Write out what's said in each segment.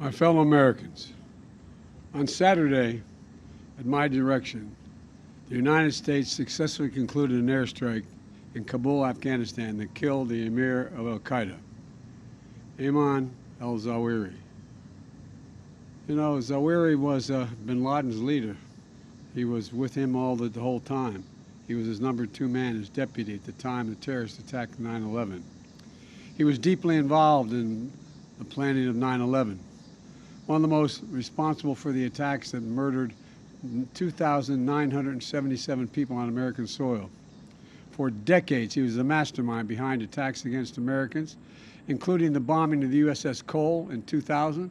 My fellow Americans, on Saturday, at my direction, the United States successfully concluded an airstrike in Kabul, Afghanistan that killed the emir of al-Qaeda, Ayman al-Zawahiri. You know, Zawahiri was bin Laden's leader. He was with him the whole time. He was his #2 man, his deputy at the time the terrorists attacked 9/11. He was deeply involved in the planning of 9/11. One of the most responsible for the attacks that murdered 2,977 people on American soil. For decades, he was the mastermind behind attacks against Americans, including the bombing of the USS Cole in 2000,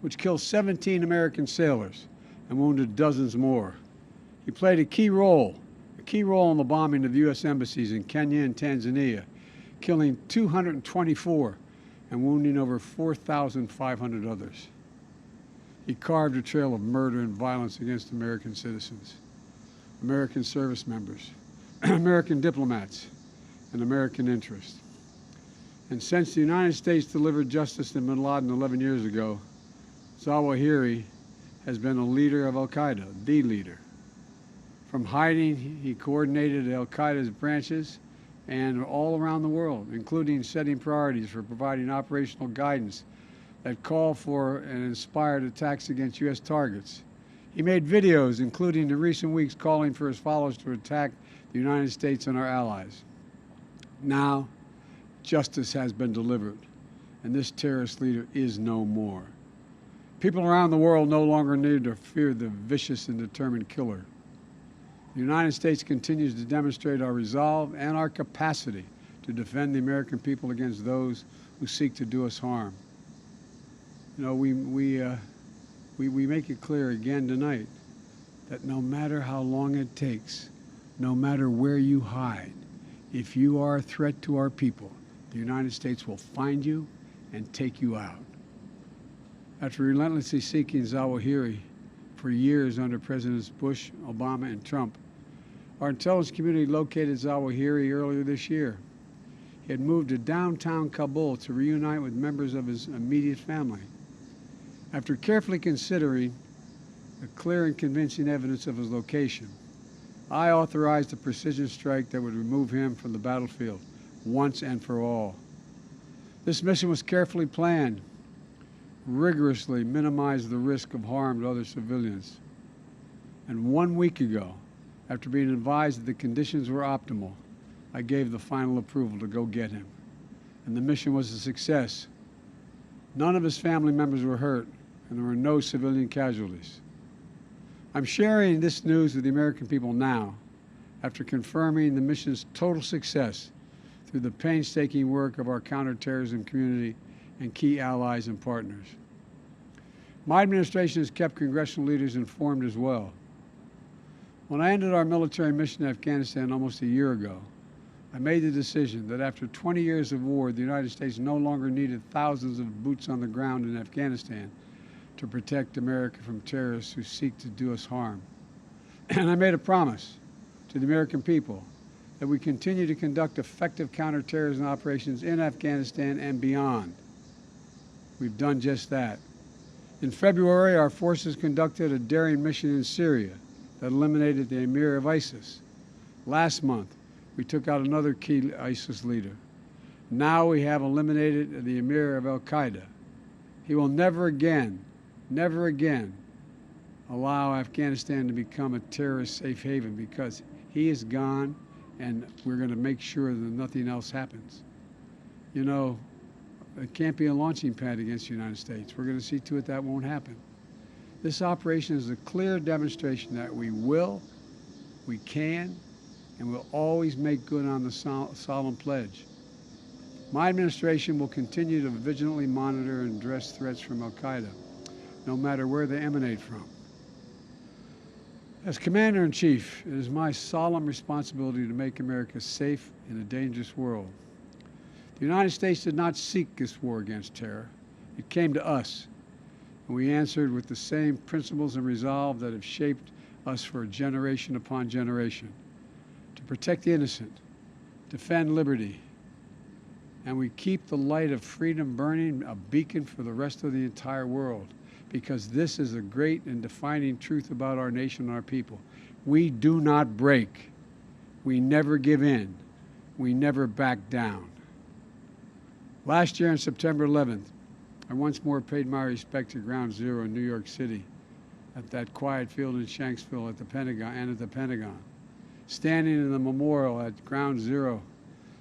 which killed 17 American sailors and wounded dozens more. He played a key role in the bombing of U.S. embassies in Kenya and Tanzania, killing 224 and wounding over 4,500 others. He carved a trail of murder and violence against American citizens, American service members, American diplomats, and American interests. And since the United States delivered justice to bin Laden 11 years ago, Zawahiri has been a leader of al-Qaeda, the leader. From hiding, he coordinated al-Qaeda's branches and all around the world, including setting priorities for providing operational guidance that called for and inspired attacks against U.S. targets. He made videos, including in recent weeks, calling for his followers to attack the United States and our allies. Now, justice has been delivered, and this terrorist leader is no more. People around the world no longer need to fear the vicious and determined killer. The United States continues to demonstrate our resolve and our capacity to defend the American people against those who seek to do us harm. You know, we make it clear again tonight that no matter how long it takes, no matter where you hide, if you are a threat to our people, the United States will find you and take you out. After relentlessly seeking Zawahiri for years under Presidents Bush, Obama, and Trump, our intelligence community located Zawahiri earlier this year. He had moved to downtown Kabul to reunite with members of his immediate family. After carefully considering the clear and convincing evidence of his location, I authorized a precision strike that would remove him from the battlefield once and for all. This mission was carefully planned, rigorously minimized the risk of harm to other civilians. And 1 week ago, after being advised that the conditions were optimal, I gave the final approval to go get him. And the mission was a success. None of his family members were hurt, and there were no civilian casualties. I'm sharing this news with the American people now, after confirming the mission's total success through the painstaking work of our counterterrorism community and key allies and partners. My administration has kept congressional leaders informed as well. When I ended our military mission in Afghanistan almost a year ago, I made the decision that after 20 years of war, the United States no longer needed thousands of boots on the ground in Afghanistan to protect America from terrorists who seek to do us harm. And I made a promise to the American people that we continue to conduct effective counterterrorism operations in Afghanistan and beyond. We've done just that. In February, our forces conducted a daring mission in Syria that eliminated the emir of ISIS. Last month, we took out another key ISIS leader. Now we have eliminated the emir of al-Qaeda. He will never again allow Afghanistan to become a terrorist safe haven, because he is gone, and we're going to make sure that nothing else happens. You know, it can't be a launching pad against the United States. We're going to see to it that won't happen. This operation is a clear demonstration that we will, we can, and will always make good on the solemn pledge. My administration will continue to vigilantly monitor and address threats from al-Qaeda, no matter where they emanate from. As Commander-in-Chief, it is my solemn responsibility to make America safe in a dangerous world. The United States did not seek this war against terror. It came to us, and we answered with the same principles and resolve that have shaped us for generation upon generation: to protect the innocent, defend liberty, and we keep the light of freedom burning, a beacon for the rest of the entire world, because this is a great and defining truth about our nation and our people. We do not break. We never give in. We never back down. Last year on September 11th, I once more paid my respect to Ground Zero in New York City, at that quiet field in Shanksville at the Pentagon, standing in the memorial at Ground Zero,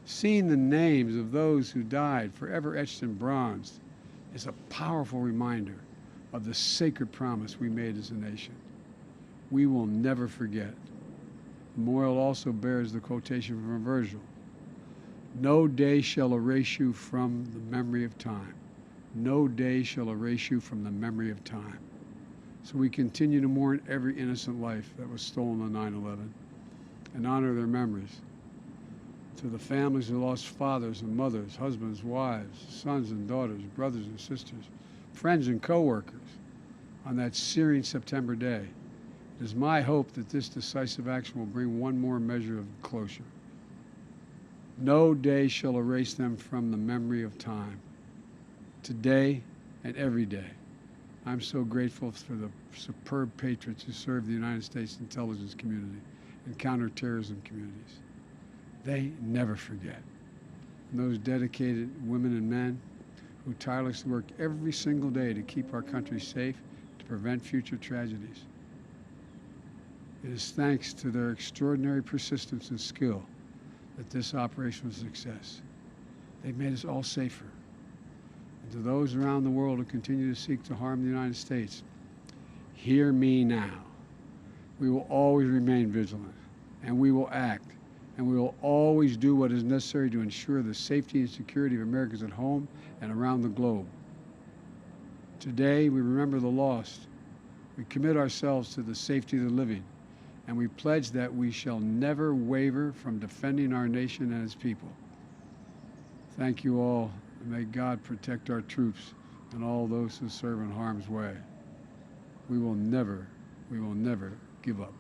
seeing the names of those who died forever etched in bronze is a powerful reminder of the sacred promise we made as a nation. We will never forget. The memorial also bears the quotation from Virgil: "No day shall erase you from the memory of time. No day shall erase you from the memory of time." So we continue to mourn every innocent life that was stolen on 9/11 and honor their memories. To the families who lost fathers and mothers, husbands, wives, sons and daughters, brothers and sisters, friends and co-workers on that searing September day, it is my hope that this decisive action will bring one more measure of closure. No day shall erase them from the memory of time. Today and every day, I'm so grateful for the superb patriots who serve the United States intelligence community and counterterrorism communities. They never forget. And those dedicated women and men who tirelessly work every single day to keep our country safe, to prevent future tragedies. It is thanks to their extraordinary persistence and skill that this operation was a success. They've made us all safer. And to those around the world who continue to seek to harm the United States, hear me now. We will always remain vigilant, and we will act, and we will always do what is necessary to ensure the safety and security of Americans at home and around the globe. Today, we remember the lost. We commit ourselves to the safety of the living, and we pledge that we shall never waver from defending our nation and its people. Thank you all, and may God protect our troops and all those who serve in harm's way. We will never give up.